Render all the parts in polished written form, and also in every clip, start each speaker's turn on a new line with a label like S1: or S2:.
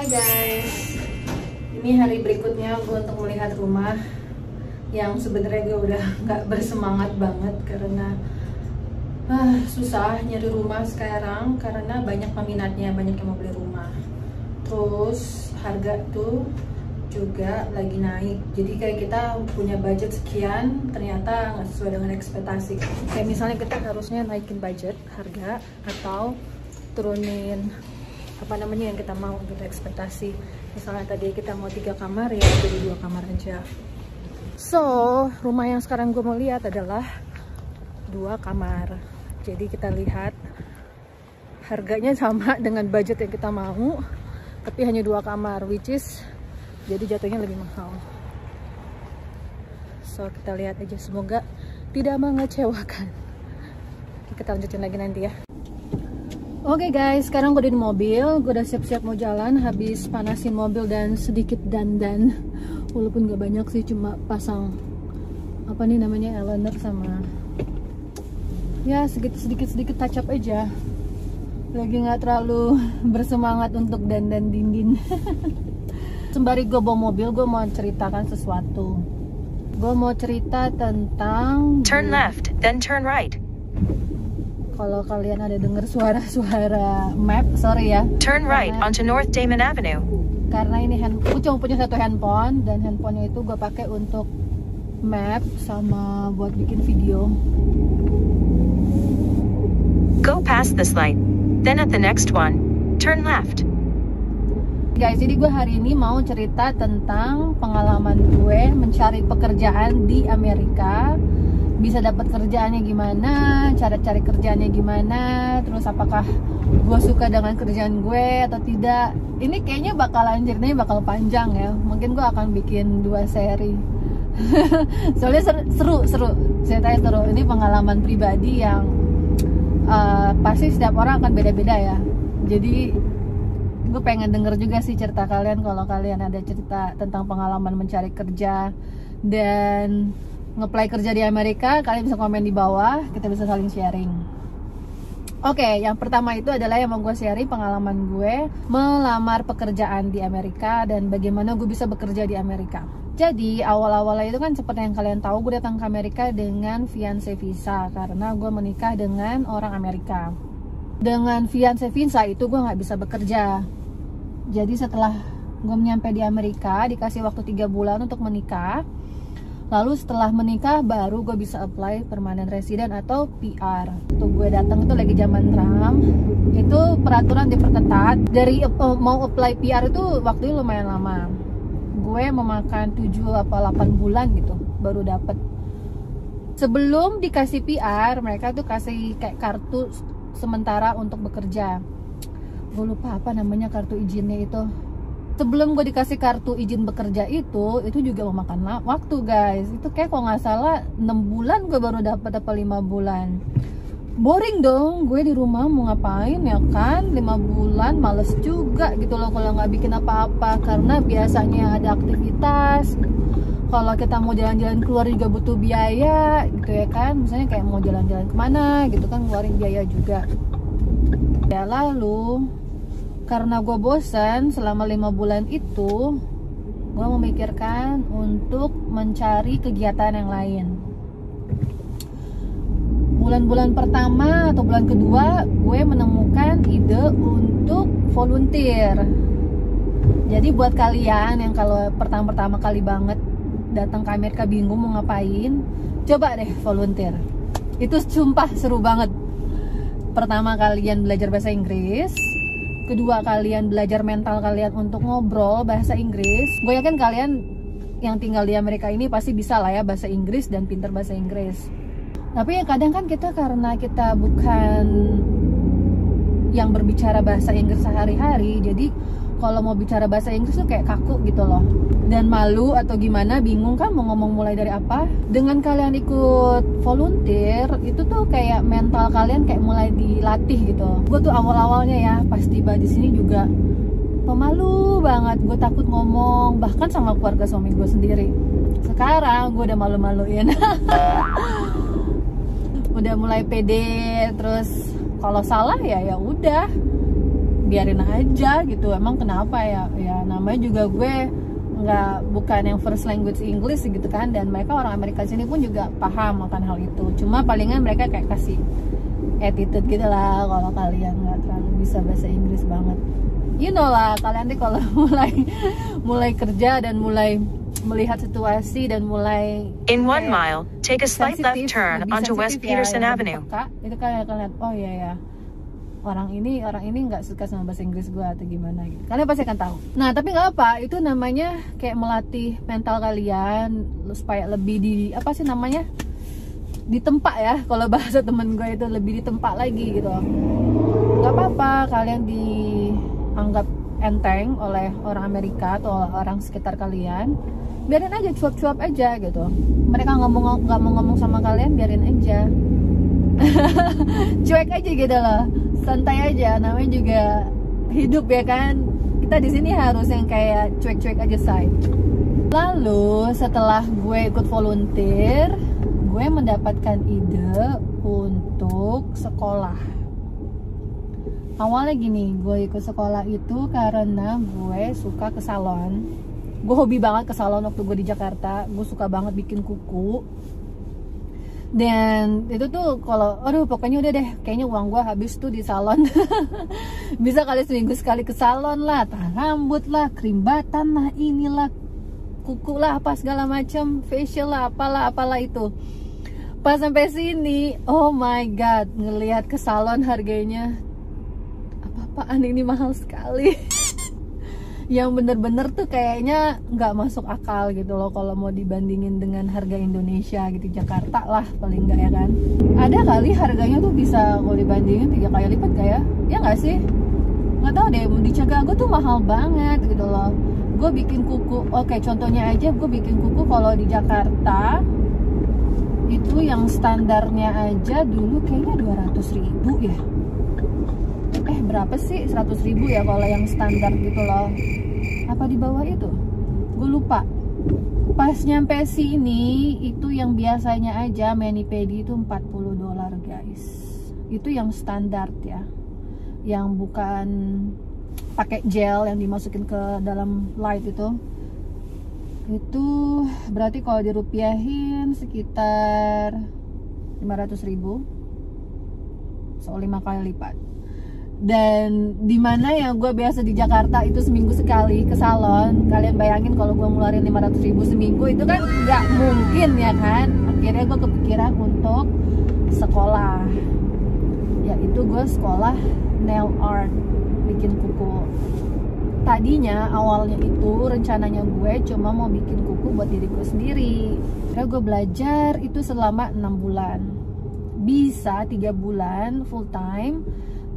S1: Hai guys, ini hari berikutnya gue untuk melihat rumah yang sebenarnya gue udah nggak bersemangat banget karena susah nyari rumah sekarang karena banyak peminatnya, banyak yang mau beli rumah. Terus harga tuh juga lagi naik, jadi kayak kita punya budget sekian ternyata nggak sesuai dengan ekspektasi. Kayak misalnya kita harusnya naikin budget harga atau turunin apa namanya yang kita mau gitu, ekspektasi. Misalnya tadi kita mau 3 kamar ya jadi 2 kamar aja. So rumah yang sekarang gue mau lihat adalah 2 kamar. Jadi kita lihat harganya sama dengan budget yang kita mau, tapi hanya 2 kamar, which is jadi jatuhnya lebih mahal. So kita lihat aja, semoga tidak mengecewakan. Kita lanjutin lagi nanti ya. Oke guys, sekarang gue di mobil, gue udah siap-siap mau jalan, habis panasin mobil dan sedikit dandan. Walaupun gak banyak sih, cuma pasang apa nih namanya, eyeliner sama ya sedikit touch up aja. Lagi nggak terlalu bersemangat untuk dandan dinding. Sembari gue bawa mobil, gue mau ceritakan sesuatu. Gue mau cerita tentang
S2: turn left, then turn right.
S1: Kalau kalian ada dengar suara-suara map, sorry ya.
S2: Turn right onto North Damon Avenue.
S1: Karena ini gue cuma punya 1 handphone dan handphonenya itu gue pakai untuk map sama buat bikin video.
S2: Go past this light, then at the next one, turn left.
S1: Guys, jadi gue hari ini mau cerita tentang pengalaman gue mencari pekerjaan di Amerika. Bisa dapat kerjaannya gimana, cara cari kerjaannya gimana, terus apakah gue suka dengan kerjaan gue atau tidak. Ini kayaknya ceritanya bakal panjang ya, mungkin gue akan bikin 2 seri. Soalnya seru, ceritanya seru. Ini pengalaman pribadi yang pasti setiap orang akan beda-beda ya. Jadi gue pengen denger juga sih cerita kalian, kalau kalian ada cerita tentang pengalaman mencari kerja dan nge-apply kerja di Amerika, kalian bisa komen di bawah, kita bisa saling sharing. Oke, yang pertama itu adalah yang mau gue sharing pengalaman gue melamar pekerjaan di Amerika dan bagaimana gue bisa bekerja di Amerika. Jadi awal-awalnya itu kan seperti yang kalian tahu, gue datang ke Amerika dengan fiancé visa karena gue menikah dengan orang Amerika. Dengan fiancé visa itu gue nggak bisa bekerja. Jadi setelah gue nyampe di Amerika, dikasih waktu 3 bulan untuk menikah. Lalu setelah menikah baru gue bisa apply permanent resident atau PR. Tuh gue datang itu lagi zaman Trump. Itu peraturan diperketat. Dari mau apply PR itu waktunya lumayan lama. Gue memakan 7 apa 8 bulan gitu baru dapet. Sebelum dikasih PR, mereka tuh kasih kayak kartu sementara untuk bekerja. Gue lupa apa namanya kartu izinnya itu. Sebelum gue dikasih kartu izin bekerja itu juga memakan waktu guys. Itu kayak kalau nggak salah 6 bulan gue baru dapat apa 5 bulan. Boring dong, gue di rumah mau ngapain ya kan, 5 bulan males juga gitu loh kalau nggak bikin apa-apa. Karena biasanya ada aktivitas, kalau kita mau jalan-jalan keluar juga butuh biaya gitu ya kan. Misalnya kayak mau jalan-jalan kemana gitu kan, ngeluarin biaya juga. Ya lalu karena gue bosan selama 5 bulan itu, gue memikirkan untuk mencari kegiatan yang lain. Bulan-bulan pertama atau bulan kedua, gue menemukan ide untuk volunteer. Jadi buat kalian yang kalau pertama kali banget datang ke Amerika bingung mau ngapain, coba deh volunteer. Itu sumpah seru banget. Pertama kalian belajar bahasa Inggris, kedua kalian belajar mental kalian untuk ngobrol bahasa Inggris. Gue yakin kalian yang tinggal di Amerika ini pasti bisa lah ya bahasa Inggris dan pintar bahasa Inggris. Tapi ya kadang kan kita karena kita bukan yang berbicara bahasa Inggris sehari-hari, jadi kalau mau bicara bahasa Inggris tuh kayak kaku gitu loh. Dan malu atau gimana, bingung kan mau ngomong mulai dari apa. Dengan kalian ikut volunteer, itu tuh kayak mental kalian kayak mulai dilatih gitu. Gue tuh awal-awalnya ya, pas tiba di sini juga pemalu banget. Gue takut ngomong, bahkan sama keluarga suami gue sendiri. Sekarang gue udah malu-maluin. Udah mulai pede, terus kalau salah ya udah biarin aja gitu. Emang kenapa ya? Ya namanya juga gue bukan yang first language English gitu kan, dan mereka orang Amerika sini pun juga paham akan hal itu. Cuma palingan mereka kayak kasih attitude gitu lah kalau kalian nggak terlalu bisa bahasa Inggris banget. You know lah, kalian tuh kalau mulai kerja dan mulai melihat situasi dan mulai
S2: In 1 mile, take a slight left turn onto West Peterson Avenue.
S1: Itu kalian akan lihat, oh iya ya, orang ini nggak suka sama bahasa Inggris gue atau gimana gitu. Kalian pasti akan tahu. Nah tapi nggak apa, itu namanya kayak melatih mental kalian supaya lebih ditempa ya. Kalau bahasa temen gue itu lebih ditempa lagi gitu. Nggak apa-apa kalian dianggap enteng oleh orang Amerika atau orang sekitar kalian, biarin aja, cuap-cuap aja gitu. Mereka nggak mau ngomong sama kalian, biarin aja. Cuek aja gitu loh, santai aja, namanya juga hidup ya kan. Kita di sini harus yang kayak cuek-cuek aja say. Lalu setelah gue ikut volunteer, gue mendapatkan ide untuk sekolah. Awalnya gini, gue ikut sekolah itu karena gue suka ke salon. Gue hobi banget ke salon waktu gue di Jakarta. Gue suka banget bikin kuku. Dan itu tuh kalau, pokoknya udah deh, kayaknya uang gue habis tuh di salon. Bisa kali seminggu sekali ke salon lah, tah rambut lah, krim batan lah, inilah, kuku lah, apa segala macam, facial lah, apalah itu. Pas sampai sini, oh my god, ngelihat ke salon harganya, apaan ini mahal sekali. Yang bener-bener tuh kayaknya nggak masuk akal gitu loh kalau mau dibandingin dengan harga Indonesia gitu, Jakarta lah paling nggak ya kan. Ada kali harganya tuh bisa kalau dibandingin 3 kali lipat kayak, ya nggak sih? Nggak tahu deh, di Chicago tuh mahal banget gitu loh. Gue bikin kuku, oke contohnya aja, gue bikin kuku kalau di Jakarta itu yang standarnya aja dulu kayaknya 200.000 ya. Berapa sih? 100.000 ya kalau yang standar gitu loh. Apa di bawah itu? Gue lupa. Pas nyampe sini itu yang biasanya aja mani-pedi itu $40 guys. Itu yang standar ya. Yang bukan pakai gel yang dimasukin ke dalam light itu. Itu berarti kalau dirupiahin sekitar 500.000. So 5 kali lipat. Dan dimana yang gue biasa di Jakarta itu seminggu sekali ke salon, kalian bayangin kalau gue ngeluarin 500.000 seminggu itu kan nggak mungkin ya kan. Akhirnya gue kepikiran untuk sekolah, yaitu gue sekolah nail art, bikin kuku. Tadinya awalnya itu rencananya gue cuma mau bikin kuku buat diri gue sendiri. Karena gue belajar itu selama 6 bulan, bisa 3 bulan full time.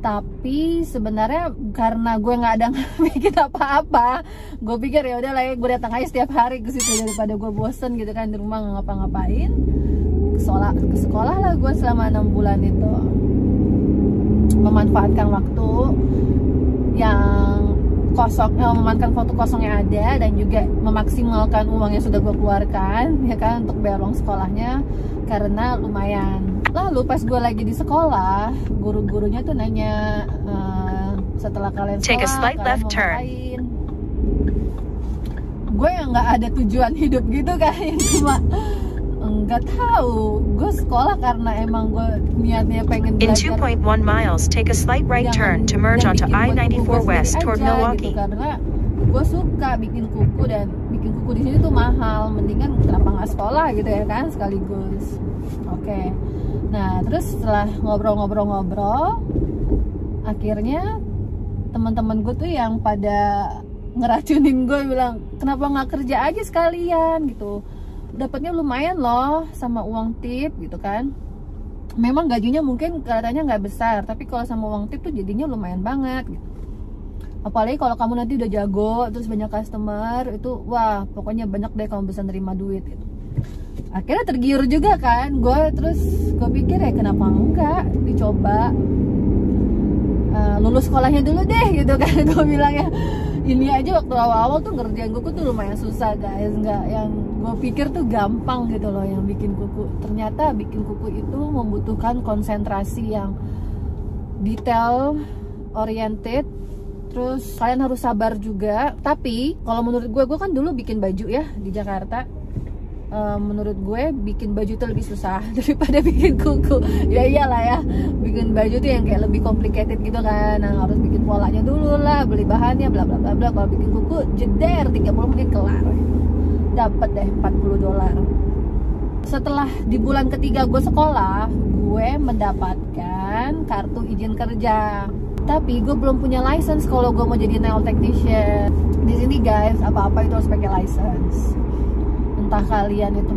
S1: Tapi sebenarnya karena gue nggak ada bikin apa-apa, gue pikir ya udah lah ya, gue datang aja setiap hari ke situ daripada gue bosen gitu kan di rumah nggak ngapa-ngapain. Ke sekolah lah gue selama 6 bulan itu, memanfaatkan waktu yang kosong, memanfaatkan waktu kosong yang ada, dan juga memaksimalkan uang yang sudah gue keluarkan ya kan untuk bayar uang sekolahnya, karena lumayan. Lalu pas gue lagi di sekolah, guru-gurunya tuh nanya, setelah kalian sekolah,
S2: Take a slight left turn.
S1: Ngapain? Gue yang nggak ada tujuan hidup gitu kan, cuma nggak tahu. Gue sekolah karena emang gue niatnya pengen belajar.
S2: In 2.1 miles, take a slight right turn to merge onto I-94 West toward Milwaukee.
S1: Gitu, karena gue suka bikin kuku, dan bikin kuku di sini tuh mahal. Mendingan kenapa nggak sekolah gitu ya kan sekaligus. Oke. Nah terus setelah ngobrol-ngobrol, akhirnya teman-teman gue tuh yang pada ngeracunin gue bilang, kenapa nggak kerja aja sekalian gitu, dapatnya lumayan loh sama uang tip gitu kan. Memang gajinya mungkin katanya nggak besar, tapi kalau sama uang tip tuh jadinya lumayan banget gitu. Apalagi kalau kamu nanti udah jago, terus banyak customer, itu wah pokoknya banyak deh kamu bisa nerima duit gitu. Akhirnya tergiur juga kan gue, terus gue pikir ya kenapa enggak dicoba. Lulus sekolahnya dulu deh gitu kan. Gue bilang ya, ini aja waktu awal-awal tuh ngerjain kuku tuh lumayan susah guys, nggak yang gue pikir tuh gampang gitu loh yang bikin kuku. Ternyata bikin kuku itu membutuhkan konsentrasi yang detail oriented, Terus kalian harus sabar juga. Tapi kalau menurut gue kan dulu bikin baju ya di Jakarta. Menurut gue bikin baju tuh lebih susah daripada bikin kuku. Ya iyalah ya, bikin baju tuh yang kayak lebih complicated gitu kan. Nah, harus bikin polanya dulu lah, beli bahannya, bla bla bla bla. Kalau bikin kuku jeder 30 menit kelar, dapat deh $40. Setelah di bulan ketiga gue sekolah, gue mendapatkan kartu izin kerja. Tapi gue belum punya license kalau gue mau jadi nail technician. Di sini guys, apa-apa itu harus pakai license. Entah kalian itu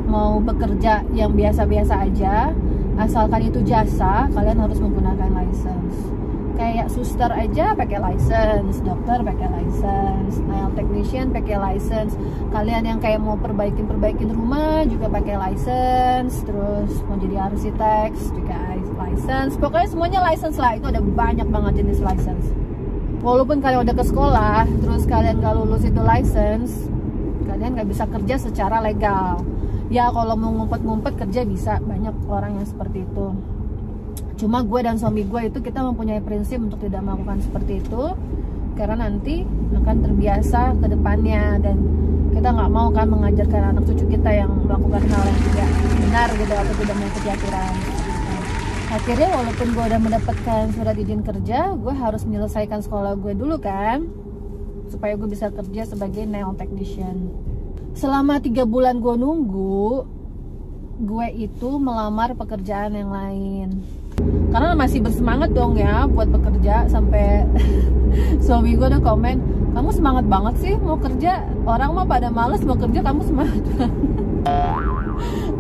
S1: mau bekerja yang biasa-biasa aja, asalkan itu jasa, kalian harus menggunakan license. Kayak suster aja pakai license, dokter pakai license, nail technician pakai license. Kalian yang kayak mau perbaikin rumah juga pakai license. Terus mau jadi arsitek juga license. Pokoknya semuanya license lah. Itu ada banyak banget jenis license. Walaupun kalian udah ke sekolah, terus kalian gak lulus itu license, kalian nggak bisa kerja secara legal. Ya kalau mau ngumpet-ngumpet kerja bisa, banyak orang yang seperti itu. Cuma gue dan suami gue itu kita mempunyai prinsip untuk tidak melakukan seperti itu, karena nanti akan terbiasa ke depannya, dan kita nggak mau kan mengajarkan anak cucu kita yang melakukan hal yang tidak benar gitu, atau tidak mengikuti aturan. Akhirnya walaupun gue udah mendapatkan surat izin kerja, gue harus menyelesaikan sekolah gue dulu kan, supaya gue bisa kerja sebagai nail technician. Selama 3 bulan gue nunggu, gue itu melamar pekerjaan yang lain. Karena masih bersemangat dong ya buat bekerja, sampai suami gue udah komen, kamu semangat banget sih mau kerja, orang mah pada males mau kerja, kamu semangat banget.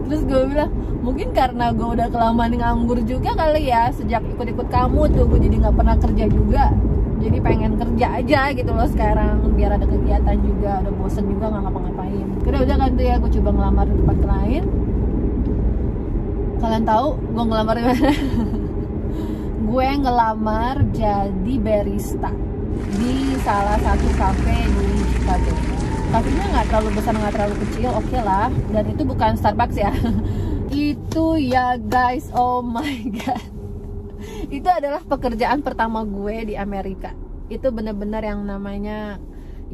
S1: Terus gue bilang, mungkin karena gue udah kelamaan nganggur juga kali ya, sejak ikut-ikut kamu tuh gue jadi nggak pernah kerja juga. Jadi pengen kerja aja gitu loh sekarang, biar ada kegiatan juga, udah bosen juga nggak ngapa-ngapain. Kira udah kan tuh ya, gue coba ngelamar di tempat lain. Kalian tahu gue ngelamar di mana? Gue ngelamar jadi barista di salah satu cafe di Chicago. Kafenya nggak terlalu besar, nggak terlalu kecil, oke lah. Dan itu bukan Starbucks ya. Itu ya guys, oh my god. Itu adalah pekerjaan pertama gue di Amerika. Itu bener-bener yang namanya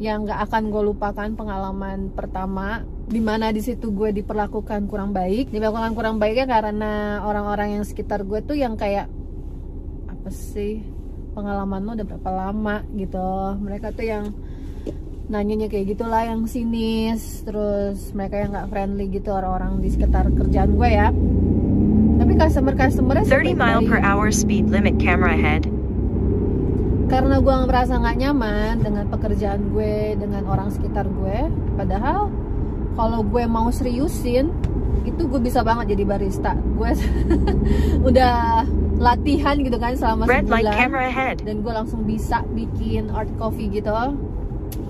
S1: yang gak akan gue lupakan, pengalaman pertama dimana di situ gue diperlakukan kurang baik. Diperlakukan kurang baiknya karena orang-orang yang sekitar gue tuh yang kayak, apa sih, pengalaman lo udah berapa lama gitu. Mereka tuh yang nanyanya kayak gitulah, yang sinis. Terus mereka yang gak friendly gitu, orang-orang di sekitar kerjaan gue ya. Tapi customer-customernya
S2: 30 mile per hour speed limit, camera ahead.
S1: Karena gue merasa nggak nyaman dengan pekerjaan gue, dengan orang sekitar gue. Padahal kalau gue mau seriusin, itu gue bisa banget jadi barista. Gue udah latihan gitu kan selama
S2: Red light,
S1: sebulan,
S2: camera ahead.
S1: dan gue langsung bisa bikin art coffee gitu,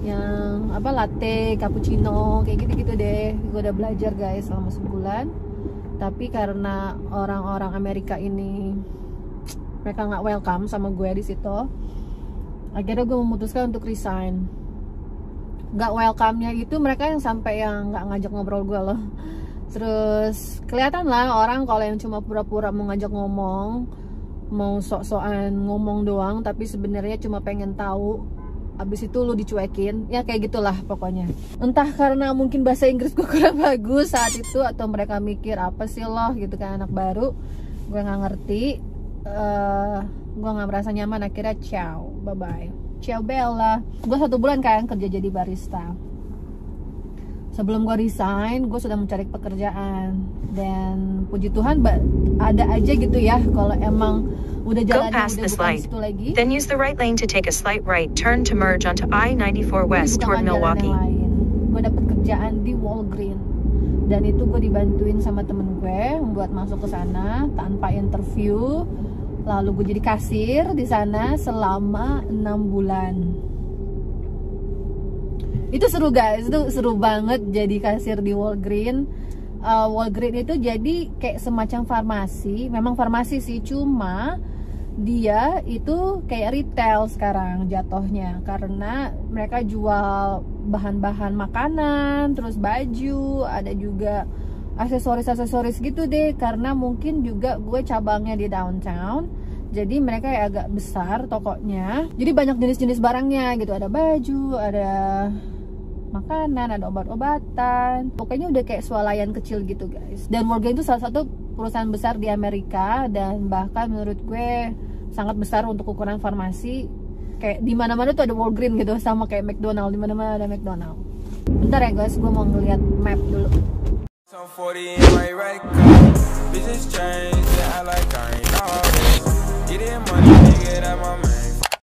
S1: yang apa, latte, cappuccino, kayak gitu-gitu deh. Gue udah belajar guys selama sebulan. Tapi karena orang-orang Amerika ini, mereka nggak welcome sama gue di situ, akhirnya gue memutuskan untuk resign. Nggak welcome-nya itu mereka yang sampai yang nggak ngajak ngobrol gue loh. Terus kelihatan lah orang kalau yang cuma pura-pura mau ngajak ngomong, mau sok-sokan ngomong doang, tapi sebenarnya cuma pengen tahu, abis itu lu dicuekin, ya kayak gitulah pokoknya. Entah karena mungkin bahasa Inggris gue kurang bagus saat itu, atau mereka mikir apa sih loh gitu kan, anak baru, gue nggak ngerti. Gue nggak merasa nyaman, akhirnya ciao, bye bye, ciao Bella. Gue 1 bulan kan kerja jadi barista. Sebelum gue resign, gue sudah mencari pekerjaan, dan puji Tuhan ada aja gitu ya. Kalau emang udah
S2: Go
S1: jalan
S2: past
S1: udah
S2: this
S1: bukan
S2: light.
S1: situ lagi,
S2: Then use the right lane to take a slight right turn to merge onto I-94 West toward Milwaukee.
S1: Gue dapet kerjaan di Walgreens, dan itu gue dibantuin sama temen gue buat masuk ke sana tanpa interview. Lalu gue jadi kasir di sana selama 6 bulan. Itu seru guys, itu seru banget jadi kasir di Walgreens. Walgreens itu jadi kayak semacam farmasi. Memang farmasi sih, cuma dia itu kayak retail sekarang jatuhnya, karena mereka jual bahan-bahan makanan, terus baju, ada juga aksesoris-aksesoris gitu deh. Karena mungkin juga gue cabangnya di downtown, Jadi mereka ya agak besar tokonya. Jadi banyak jenis-jenis barangnya gitu. Ada baju, ada makanan, ada obat-obatan. Pokoknya udah kayak swalayan kecil gitu guys. Dan Morgan itu salah satu perusahaan besar di Amerika, dan bahkan menurut gue sangat besar untuk ukuran farmasi. Kayak di mana-mana tuh ada Walgreens gitu, sama kayak McDonald, di mana-mana ada McDonald. Bentar ya guys, gue mau ngeliat map dulu. Business change, I like I ain't all this. Get in money, nigga, that my man.